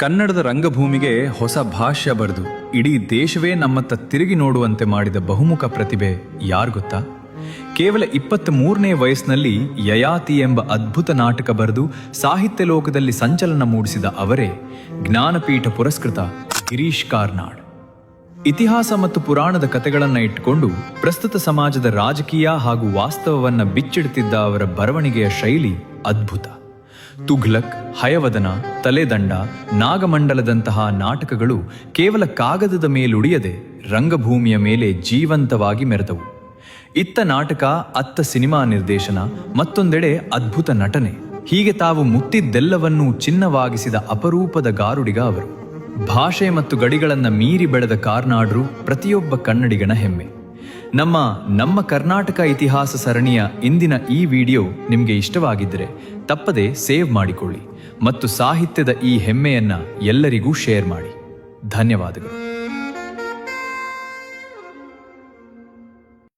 ಕನ್ನಡದ ರಂಗಭೂಮಿಗೆ ಹೊಸ ಭಾಷ್ಯ ಬರೆದು ಇಡೀ ದೇಶವೇ ನಮ್ಮತ್ತ ತಿರುಗಿ ನೋಡುವಂತೆ ಮಾಡಿದ ಬಹುಮುಖ ಪ್ರತಿಭೆ ಯಾರು ಗೊತ್ತಾ? ಕೇವಲ 23ನೇ ವಯಸ್ಸಿನಲ್ಲಿ ಯಯಾತಿ ಎಂಬ ಅದ್ಭುತ ನಾಟಕ ಬರೆದು ಸಾಹಿತ್ಯ ಲೋಕದಲ್ಲಿ ಸಂಚಲನ ಮೂಡಿಸಿದ ಅವರೇ ಜ್ಞಾನಪೀಠ ಪುರಸ್ಕೃತ ಗಿರೀಶ್ ಕಾರ್ನಾಡ್. ಇತಿಹಾಸ ಮತ್ತು ಪುರಾಣದ ಕಥೆಗಳನ್ನು ಇಟ್ಟುಕೊಂಡು ಪ್ರಸ್ತುತ ಸಮಾಜದ ರಾಜಕೀಯ ಹಾಗೂ ವಾಸ್ತವವನ್ನ ಬಿಚ್ಚಿಡುತ್ತಿದ್ದ ಅವರ ಬರವಣಿಗೆಯ ಶೈಲಿ ಅದ್ಭುತ. ತುಘ್ಲಕ್, ಹಯವದನ, ತಲೆದಂಡ, ನಾಗಮಂಡಲದಂತಹ ನಾಟಕಗಳು ಕೇವಲ ಕಾಗದದ ಮೇಲುಳಿಯದೆ ರಂಗಭೂಮಿಯ ಮೇಲೆ ಜೀವಂತವಾಗಿ ಮೆರೆದವು. ಇತ್ತ ನಾಟಕ, ಅತ್ತ ಸಿನಿಮಾ ನಿರ್ದೇಶನ, ಮತ್ತೊಂದೆಡೆ ಅದ್ಭುತ ನಟನೆ. ಹೀಗೆ ತಾವು ಮುತ್ತಿದ್ದೆಲ್ಲವನ್ನೂ ಚಿನ್ನವಾಗಿಸಿದ ಅಪರೂಪದ ಗಾರುಡಿಗ ಅವರು. ಭಾಷೆ ಮತ್ತು ಗಡಿಗಳನ್ನು ಮೀರಿ ಬೆಳೆದ ಕಾರ್ನಾಡ್ರು ಪ್ರತಿಯೊಬ್ಬ ಕನ್ನಡಿಗನ ಹೆಮ್ಮೆ. ನಮ್ಮ ಕರ್ನಾಟಕ ಇತಿಹಾಸ ಸರಣಿಯ ಇಂದಿನ ಈ ವಿಡಿಯೋ ನಿಮಗೆ ಇಷ್ಟವಾಗಿದ್ದರೆ ತಪ್ಪದೆ ಸೇವ್ ಮಾಡಿಕೊಳ್ಳಿ ಮತ್ತು ಸಾಹಿತ್ಯದ ಈ ಹೆಮ್ಮೆಯನ್ನ ಎಲ್ಲರಿಗೂ ಶೇರ್ ಮಾಡಿ. ಧನ್ಯವಾದಗಳು.